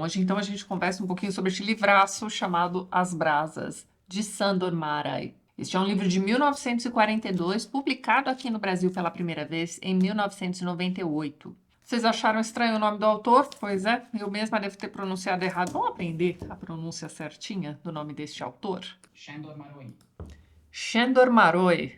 Hoje então a gente conversa um pouquinho sobre este livraço chamado As Brasas, de Sándor Márai. Este é um livro de 1942, publicado aqui no Brasil pela primeira vez em 1998. Vocês acharam estranho o nome do autor? Pois é, eu mesma devo ter pronunciado errado. Vamos aprender a pronúncia certinha do nome deste autor? Sándor Márai. Sándor Márai.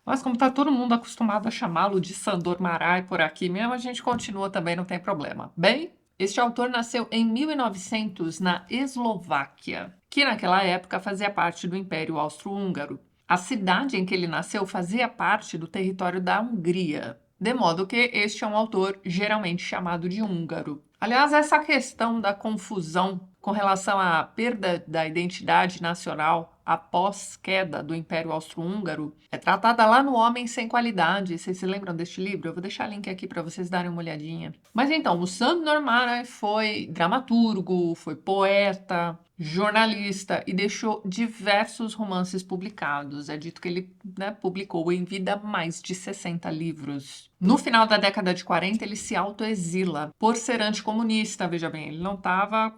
Mas como está todo mundo acostumado a chamá-lo de Sándor Márai por aqui mesmo, a gente continua também, não tem problema. Bem, este autor nasceu em 1900 na Eslováquia, que naquela época fazia parte do Império Austro-Húngaro. A cidade em que ele nasceu fazia parte do território da Hungria, de modo que este é um autor geralmente chamado de húngaro. Aliás, essa questão da confusão com relação à perda da identidade nacional após queda do Império Austro-Húngaro é tratada lá no Homem Sem Qualidade. Vocês se lembram deste livro? Eu vou deixar o link aqui para vocês darem uma olhadinha. Mas então, o Sándor Márai foi dramaturgo, foi poeta, jornalista e deixou diversos romances publicados. É dito que ele publicou em vida mais de 60 livros. No final da década de 40, ele se autoexila por ser anticomunista, veja bem, ele não estava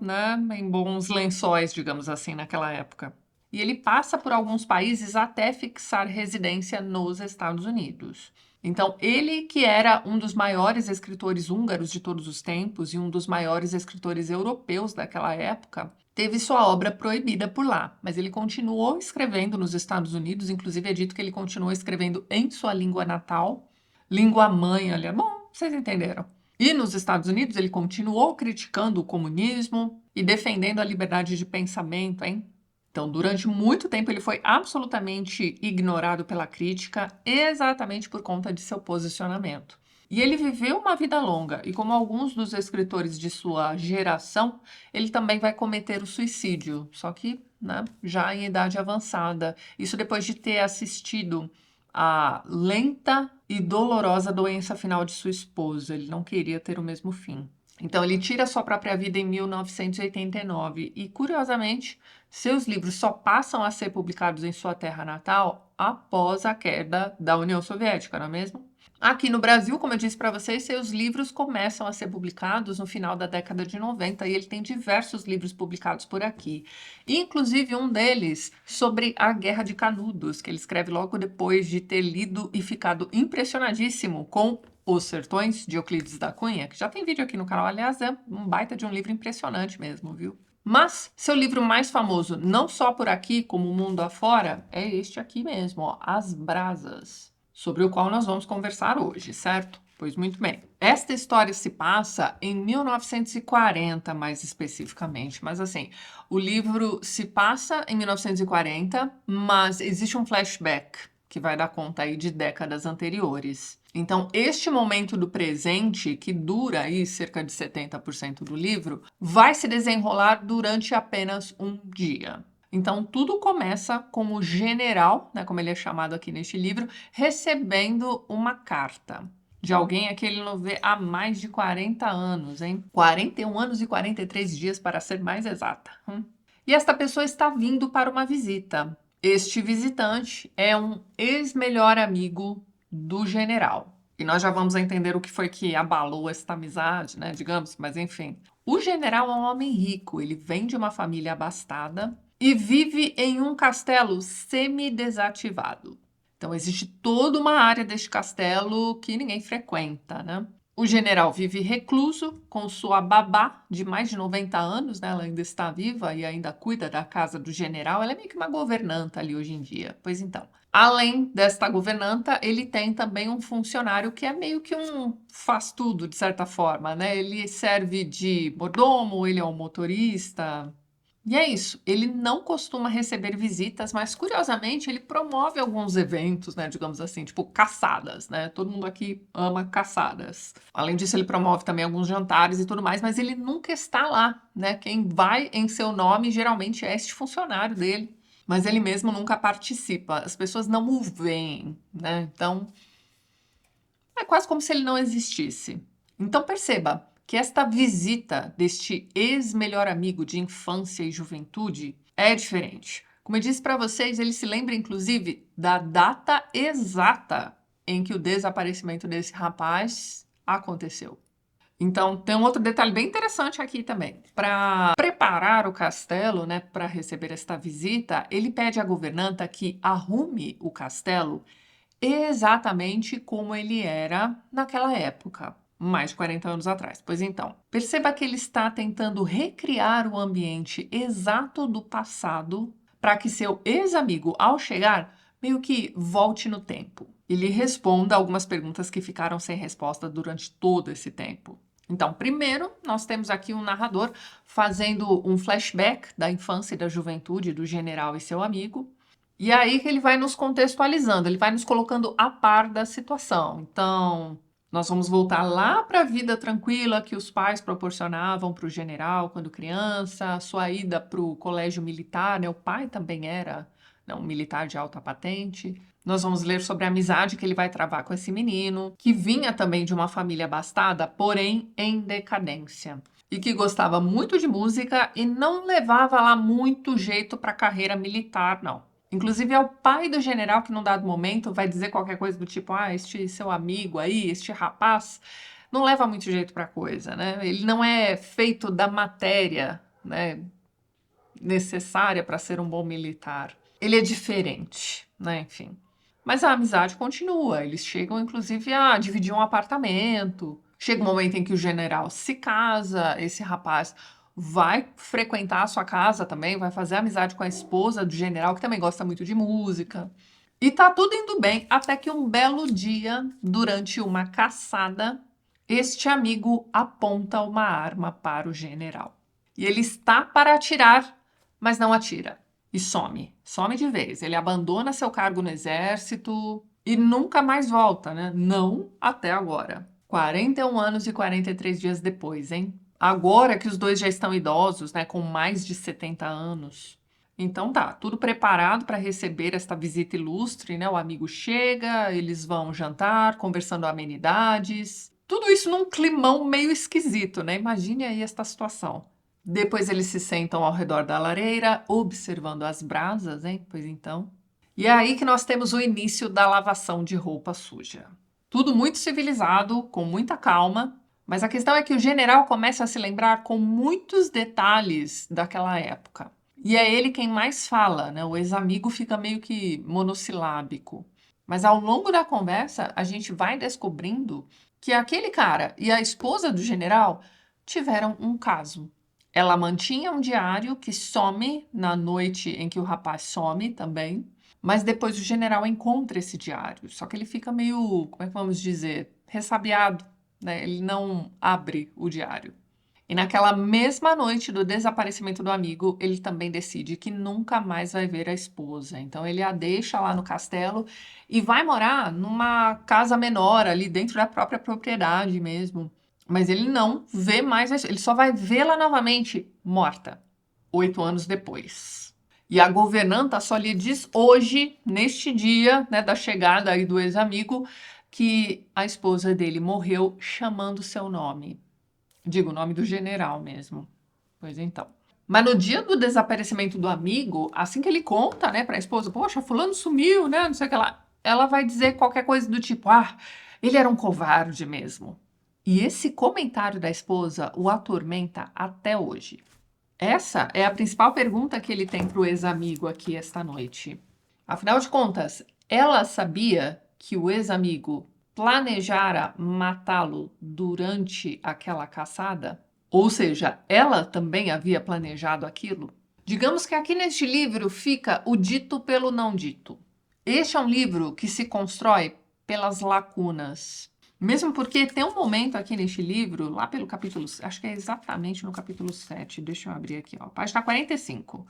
em bons lençóis, digamos assim, naquela época. E ele passa por alguns países até fixar residência nos Estados Unidos. Então, ele que era um dos maiores escritores húngaros de todos os tempos e um dos maiores escritores europeus daquela época, teve sua obra proibida por lá, mas ele continuou escrevendo nos Estados Unidos, inclusive é dito que ele continuou escrevendo em sua língua natal, língua mãe, olha, bom, vocês entenderam. E nos Estados Unidos ele continuou criticando o comunismo e defendendo a liberdade de pensamento, hein? Então, durante muito tempo, ele foi absolutamente ignorado pela crítica, exatamente por conta de seu posicionamento. E ele viveu uma vida longa, e como alguns dos escritores de sua geração, ele também vai cometer o suicídio, só que já em idade avançada. Isso depois de ter assistido a lenta e dolorosa doença final de sua esposa. Ele não queria ter o mesmo fim. Então, ele tira sua própria vida em 1989 e, curiosamente, seus livros só passam a ser publicados em sua terra natal após a queda da União Soviética, não é mesmo? Aqui no Brasil, como eu disse para vocês, seus livros começam a ser publicados no final da década de 90 e ele tem diversos livros publicados por aqui. Inclusive um deles sobre a Guerra de Canudos, que ele escreve logo depois de ter lido e ficado impressionadíssimo com Os Sertões, de Euclides da Cunha, que já tem vídeo aqui no canal. Aliás, é um baita de um livro impressionante mesmo, viu? Mas seu livro mais famoso, não só por aqui, como o mundo afora, é este aqui mesmo, ó, As Brasas, sobre o qual nós vamos conversar hoje, certo? Pois muito bem. Esta história se passa em 1940, mais especificamente, mas assim, o livro se passa em 1940, mas existe um flashback que vai dar conta aí de décadas anteriores. Então, este momento do presente, que dura aí cerca de 70% do livro, vai se desenrolar durante apenas um dia. Então, tudo começa com o general, como ele é chamado aqui neste livro, recebendo uma carta de alguém a que ele não vê há mais de 40 anos, hein? 41 anos e 43 dias, para ser mais exata. E esta pessoa está vindo para uma visita. Este visitante é um ex-melhor amigo do general. E nós já vamos entender o que foi que abalou esta amizade, digamos, mas enfim. O general é um homem rico, ele vem de uma família abastada e vive em um castelo semi-desativado. Então, existe toda uma área deste castelo que ninguém frequenta, O general vive recluso com sua babá de mais de 90 anos, Ela ainda está viva e ainda cuida da casa do general. Ela é meio que uma governanta ali hoje em dia. Pois então, além desta governanta, ele tem também um funcionário que é meio que um faz-tudo, de certa forma, Ele serve de mordomo, ele é um motorista. E é isso, ele não costuma receber visitas, mas curiosamente ele promove alguns eventos, digamos assim, tipo caçadas, Todo mundo aqui ama caçadas. Além disso, ele promove também alguns jantares e tudo mais, mas ele nunca está lá, Quem vai em seu nome geralmente é este funcionário dele, mas ele mesmo nunca participa. As pessoas não o veem, Então, é quase como se ele não existisse. Então perceba que esta visita deste ex-melhor amigo de infância e juventude é diferente. Como eu disse para vocês, ele se lembra inclusive da data exata em que o desaparecimento desse rapaz aconteceu. Então, tem um outro detalhe bem interessante aqui também. Para preparar o castelo, né, para receber esta visita, ele pede à governanta que arrume o castelo exatamente como ele era naquela época, mais de 40 anos atrás. Pois então, perceba que ele está tentando recriar o ambiente exato do passado para que seu ex-amigo, ao chegar, meio que volte no tempo. Ele responda algumas perguntas que ficaram sem resposta durante todo esse tempo. Então, primeiro, nós temos aqui um narrador fazendo um flashback da infância e da juventude do general e seu amigo. E aí que ele vai nos contextualizando, ele vai nos colocando a par da situação. Então, nós vamos voltar lá para a vida tranquila que os pais proporcionavam para o general quando criança, a sua ida para o colégio militar, né? O pai também era, né, um militar de alta patente. Nós vamos ler sobre a amizade que ele vai travar com esse menino, que vinha também de uma família abastada, porém em decadência. E que gostava muito de música e não levava lá muito jeito para a carreira militar, não. Inclusive, é o pai do general que, num dado momento, vai dizer qualquer coisa do tipo: ah, este seu amigo aí, este rapaz, não leva muito jeito para a coisa, né? Ele não é feito da matéria, né, necessária para ser um bom militar. Ele é diferente, né? Enfim. Mas a amizade continua. Eles chegam, inclusive, a dividir um apartamento. Chega um momento em que o general se casa, esse rapaz vai frequentar a sua casa também, vai fazer amizade com a esposa do general, que também gosta muito de música. E tá tudo indo bem, até que um belo dia, durante uma caçada, este amigo aponta uma arma para o general. E ele está para atirar, mas não atira. E some. Some de vez. Ele abandona seu cargo no exército e nunca mais volta, né? Não até agora. 41 anos e 43 dias depois, hein? Agora que os dois já estão idosos, né? Com mais de 70 anos. Então tá, tudo preparado para receber esta visita ilustre, né? O amigo chega, eles vão jantar, conversando amenidades. Tudo isso num climão meio esquisito, né? Imagine aí esta situação. Depois eles se sentam ao redor da lareira, observando as brasas, hein? Pois então. E é aí que nós temos o início da lavação de roupa suja. Tudo muito civilizado, com muita calma, mas a questão é que o general começa a se lembrar com muitos detalhes daquela época. E é ele quem mais fala, né? O ex-amigo fica meio que monossilábico. Mas ao longo da conversa, a gente vai descobrindo que aquele cara e a esposa do general tiveram um caso. Ela mantinha um diário que some na noite em que o rapaz some também, mas depois o general encontra esse diário. Só que ele fica meio, como é que vamos dizer, ressabiado, né? Ele não abre o diário. E naquela mesma noite do desaparecimento do amigo, ele também decide que nunca mais vai ver a esposa. Então ele a deixa lá no castelo e vai morar numa casa menor ali dentro da própria propriedade mesmo. Mas ele não vê mais, ele só vai vê-la novamente morta, 8 anos depois. E a governanta só lhe diz hoje, neste dia, né, da chegada aí do ex-amigo, que a esposa dele morreu chamando seu nome. Digo, o nome do general mesmo. Pois então. Mas no dia do desaparecimento do amigo, assim que ele conta, né, para a esposa, poxa, fulano sumiu, né, não sei o que lá, ela vai dizer qualquer coisa do tipo, ah, ele era um covarde mesmo. E esse comentário da esposa o atormenta até hoje. Essa é a principal pergunta que ele tem para o ex-amigo aqui esta noite. Afinal de contas, ela sabia que o ex-amigo planejara matá-lo durante aquela caçada? Ou seja, ela também havia planejado aquilo? Digamos que aqui neste livro fica o dito pelo não dito. Este é um livro que se constrói pelas lacunas. Mesmo porque tem um momento aqui neste livro, lá pelo capítulo, acho que é exatamente no capítulo 7, deixa eu abrir aqui, ó, página 45.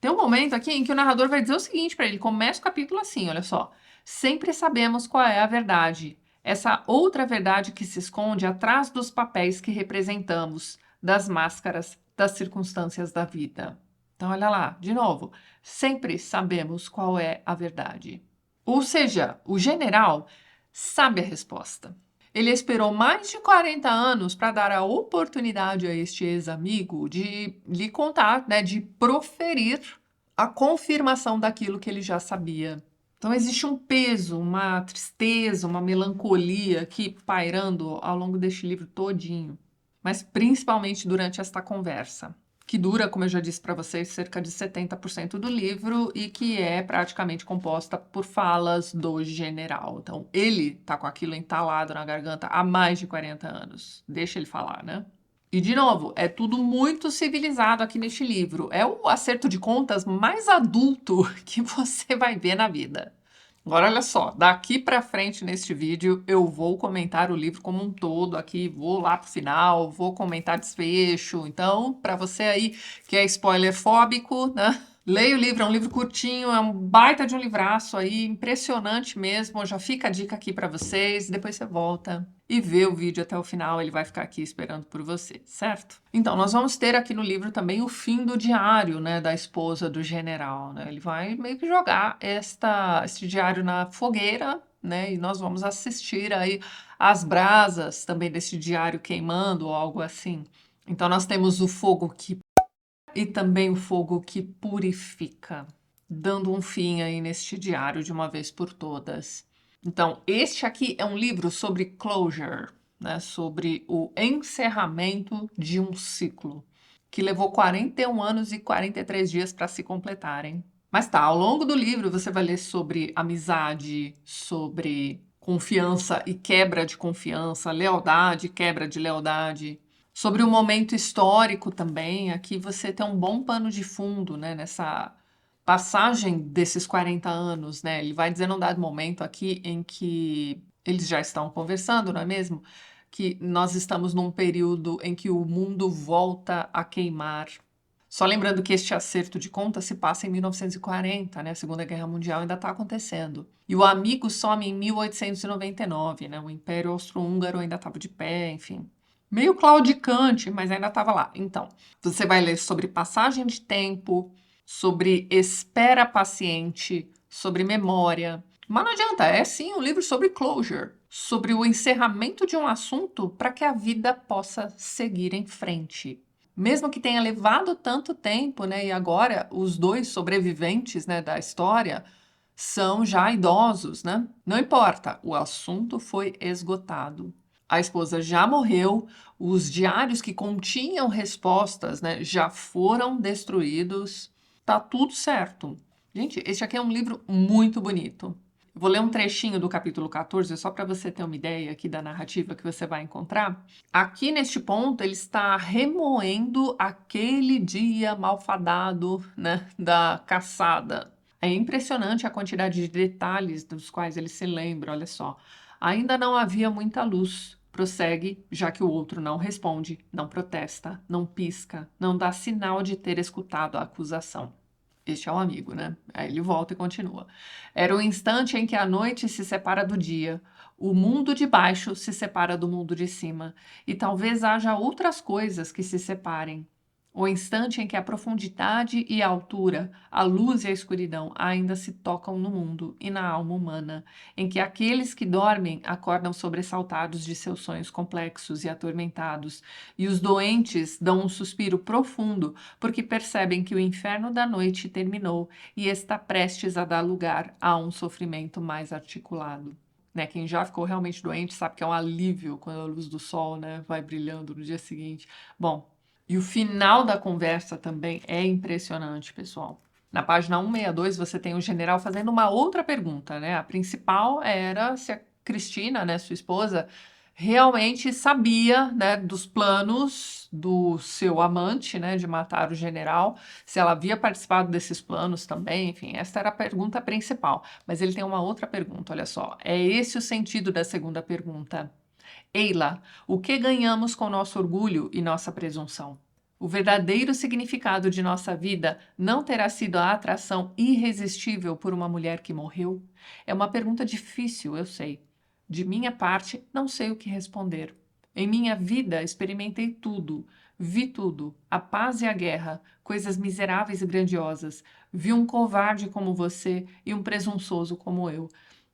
Tem um momento aqui em que o narrador vai dizer o seguinte para ele, começa o capítulo assim, olha só. Sempre sabemos qual é a verdade. Essa outra verdade que se esconde atrás dos papéis que representamos, das máscaras, das circunstâncias da vida. Então, olha lá, de novo. Sempre sabemos qual é a verdade. Ou seja, o general sabe a resposta. Ele esperou mais de 40 anos para dar a oportunidade a este ex-amigo de lhe contar, né, de proferir a confirmação daquilo que ele já sabia. Então existe um peso, uma tristeza, uma melancolia aqui pairando ao longo deste livro todinho, mas principalmente durante esta conversa, que dura, como eu já disse para vocês, cerca de 70% do livro e que é praticamente composta por falas do general. Então ele tá com aquilo entalado na garganta há mais de 40 anos. Deixa ele falar, né? E, de novo, é tudo muito civilizado aqui neste livro. É o acerto de contas mais adulto que você vai ver na vida. Agora, olha só, daqui para frente neste vídeo eu vou comentar o livro como um todo aqui, vou lá pro final, vou comentar desfecho. Então, para você aí que é spoiler fóbico, né? Leia o livro, é um livro curtinho, é um baita de um livraço aí, impressionante mesmo. Já fica a dica aqui para vocês, depois você volta e vê o vídeo até o final, ele vai ficar aqui esperando por você, certo? Então, nós vamos ter aqui no livro também o fim do diário, né, da esposa do general, né? Ele vai meio que jogar este diário na fogueira, né, e nós vamos assistir aí às brasas também desse diário queimando ou algo assim. Então, nós temos o fogo que e também o fogo que purifica, dando um fim aí neste diário de uma vez por todas. Então, este aqui é um livro sobre closure, né, sobre o encerramento de um ciclo, que levou 41 anos e 43 dias para se completarem. Mas tá, ao longo do livro você vai ler sobre amizade, sobre confiança e quebra de confiança, lealdade e quebra de lealdade, sobre o momento histórico também. Aqui você tem um bom pano de fundo, né, nessa passagem desses 40 anos, né? Ele vai dizer num dado momento aqui em que eles já estão conversando, não é mesmo? Que nós estamos num período em que o mundo volta a queimar. Só lembrando que este acerto de contas se passa em 1940, né? A Segunda Guerra Mundial ainda está acontecendo. E o amigo some em 1899, né? O Império Austro-Húngaro ainda estava de pé, enfim. Meio claudicante, mas ainda estava lá. Então, você vai ler sobre passagem de tempo, sobre espera paciente, sobre memória. Mas não adianta, é sim um livro sobre closure, sobre o encerramento de um assunto para que a vida possa seguir em frente. Mesmo que tenha levado tanto tempo, né, e agora os dois sobreviventes, né, da história são já idosos, né? Não importa, o assunto foi esgotado. A esposa já morreu, os diários que continham respostas, né, já foram destruídos. Tá tudo certo. Gente, esse aqui é um livro muito bonito. Eu vou ler um trechinho do capítulo 14, só para você ter uma ideia aqui da narrativa que você vai encontrar. Aqui neste ponto, ele está remoendo aquele dia malfadado, né, da caçada. É impressionante a quantidade de detalhes dos quais ele se lembra, olha só. Ainda não havia muita luz. Prossegue, já que o outro não responde, não protesta, não pisca, não dá sinal de ter escutado a acusação. Este é o amigo, né? Aí ele volta e continua. Era o instante em que a noite se separa do dia, o mundo de baixo se separa do mundo de cima, e talvez haja outras coisas que se separem. O instante em que a profundidade e a altura, a luz e a escuridão ainda se tocam no mundo e na alma humana, em que aqueles que dormem acordam sobressaltados de seus sonhos complexos e atormentados, e os doentes dão um suspiro profundo porque percebem que o inferno da noite terminou e está prestes a dar lugar a um sofrimento mais articulado. Né, quem já ficou realmente doente sabe que é um alívio quando a luz do sol, né, vai brilhando no dia seguinte. Bom, e o final da conversa também é impressionante, pessoal. Na página 162, você tem o general fazendo uma outra pergunta, né? A principal era se a Cristina, né, sua esposa, realmente sabia, né, dos planos do seu amante, né, de matar o general, se ela havia participado desses planos também, enfim, esta era a pergunta principal. Mas ele tem uma outra pergunta, olha só. É esse o sentido da segunda pergunta. Eila, o que ganhamos com nosso orgulho e nossa presunção? O verdadeiro significado de nossa vida não terá sido a atração irresistível por uma mulher que morreu? É uma pergunta difícil, eu sei. De minha parte, não sei o que responder. Em minha vida, experimentei tudo, vi tudo, a paz e a guerra, coisas miseráveis e grandiosas. Vi um covarde como você e um presunçoso como eu.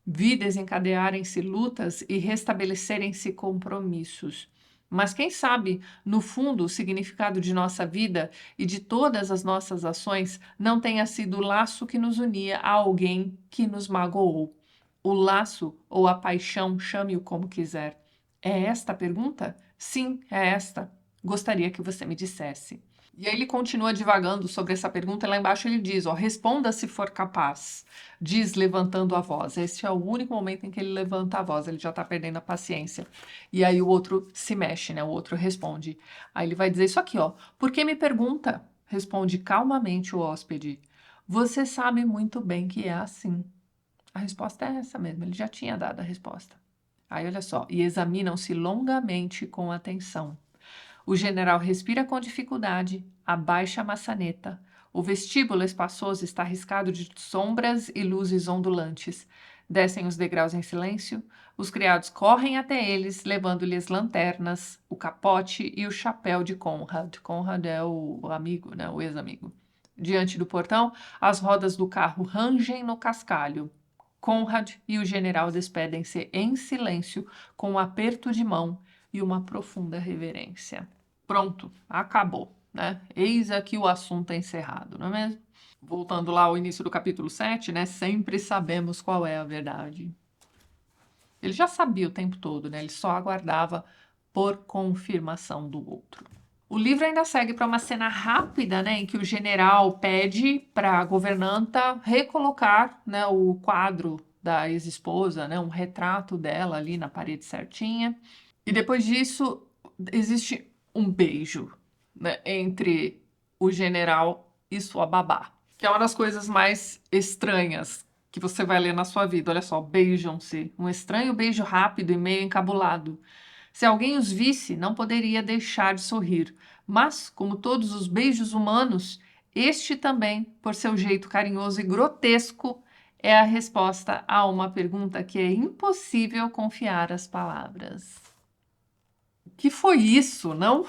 Vi desencadearem-se lutas e restabelecerem-se compromissos. Mas quem sabe, no fundo, o significado de nossa vida e de todas as nossas ações não tenha sido o laço que nos unia a alguém que nos magoou. O laço ou a paixão, chame-o como quiser. É esta a pergunta? Sim, é esta. Gostaria que você me dissesse. E aí ele continua divagando sobre essa pergunta, e lá embaixo ele diz, ó, responda se for capaz, diz levantando a voz. Esse é o único momento em que ele levanta a voz, ele já tá perdendo a paciência. E aí o outro se mexe, né? O outro responde. Aí ele vai dizer isso aqui, ó. Por que me pergunta? Responde calmamente o hóspede. Você sabe muito bem que é assim. A resposta é essa mesmo, ele já tinha dado a resposta. Aí olha só, e examinam-se longamente com atenção. O general respira com dificuldade, abaixa a maçaneta. O vestíbulo espaçoso está riscado de sombras e luzes ondulantes. Descem os degraus em silêncio. Os criados correm até eles, levando-lhes lanternas, o capote e o chapéu de Conrad. Conrad é o amigo, né? O ex-amigo. Diante do portão, as rodas do carro rangem no cascalho. Conrad e o general despedem-se em silêncio, com um aperto de mão e uma profunda reverência. Pronto, acabou, né? Eis aqui o assunto encerrado, não é mesmo? Voltando lá ao início do capítulo 7, né? Sempre sabemos qual é a verdade. Ele já sabia o tempo todo, né? Ele só aguardava por confirmação do outro. O livro ainda segue para uma cena rápida, né, em que o general pede para a governanta recolocar, né, o quadro da ex-esposa, né, um retrato dela ali na parede certinha. E depois disso, existe um beijo, né, entre o general e sua babá, que é uma das coisas mais estranhas que você vai ler na sua vida. Olha só, beijam-se, um estranho beijo rápido e meio encabulado. Se alguém os visse, não poderia deixar de sorrir, mas, como todos os beijos humanos, este também, por seu jeito carinhoso e grotesco, é a resposta a uma pergunta que é impossível confiar às palavras. O que foi isso, não?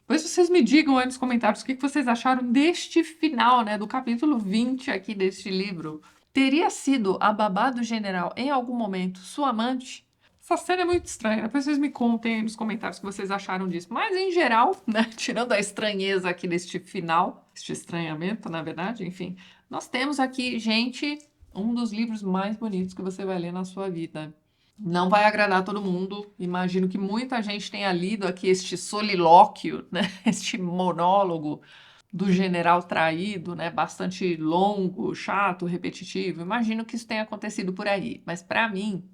Pois vocês me digam aí nos comentários o que vocês acharam deste final, né, do capítulo 20 aqui deste livro. Teria sido a babá do general em algum momento sua amante? Essa cena é muito estranha, depois vocês me contem aí nos comentários o que vocês acharam disso. Mas em geral, né, tirando a estranheza aqui deste final, este estranhamento, na verdade, enfim, nós temos aqui, gente, um dos livros mais bonitos que você vai ler na sua vida. Não vai agradar todo mundo. Imagino que muita gente tenha lido aqui este solilóquio, né? Este monólogo do general traído, né? Bastante longo, chato, repetitivo. Imagino que isso tenha acontecido por aí. Mas para mim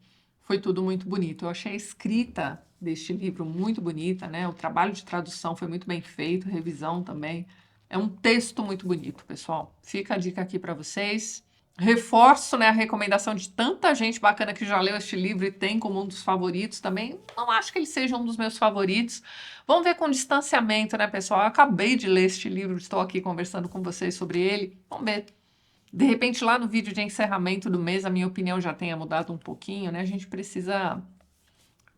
foi tudo muito bonito. Eu achei a escrita deste livro muito bonita, né? O trabalho de tradução foi muito bem feito, revisão também. É um texto muito bonito, pessoal. Fica a dica aqui para vocês. Reforço, né, a recomendação de tanta gente bacana que já leu este livro e tem como um dos favoritos também. Não acho que ele seja um dos meus favoritos. Vamos ver com distanciamento, né, pessoal? Eu acabei de ler este livro, estou aqui conversando com vocês sobre ele. Vamos ver. De repente, lá no vídeo de encerramento do mês, a minha opinião já tenha mudado um pouquinho, né? A gente precisa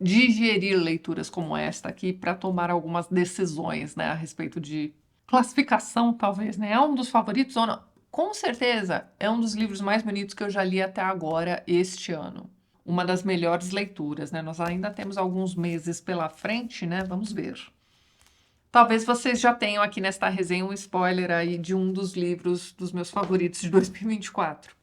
digerir leituras como esta aqui para tomar algumas decisões, né, a respeito de classificação, talvez, né? É um dos favoritos ou não? Com certeza, é um dos livros mais bonitos que eu já li até agora este ano. Uma das melhores leituras, né? Nós ainda temos alguns meses pela frente, né? Vamos ver. Talvez vocês já tenham aqui nesta resenha um spoiler aí de um dos livros dos meus favoritos de 2024.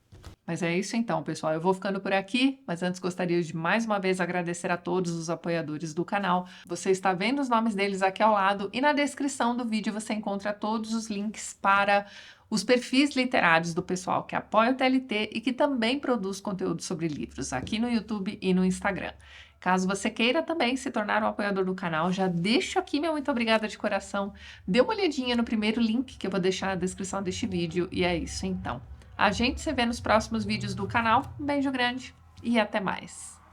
Mas é isso então, pessoal. Eu vou ficando por aqui, mas antes gostaria de mais uma vez agradecer a todos os apoiadores do canal. Você está vendo os nomes deles aqui ao lado e na descrição do vídeo você encontra todos os links para os perfis literários do pessoal que apoia o TLT e que também produz conteúdo sobre livros aqui no YouTube e no Instagram. Caso você queira também se tornar um apoiador do canal, já deixo aqui meu muito obrigada de coração. Dê uma olhadinha no primeiro link que eu vou deixar na descrição deste vídeo e é isso então. A gente se vê nos próximos vídeos do canal. Um beijo grande e até mais!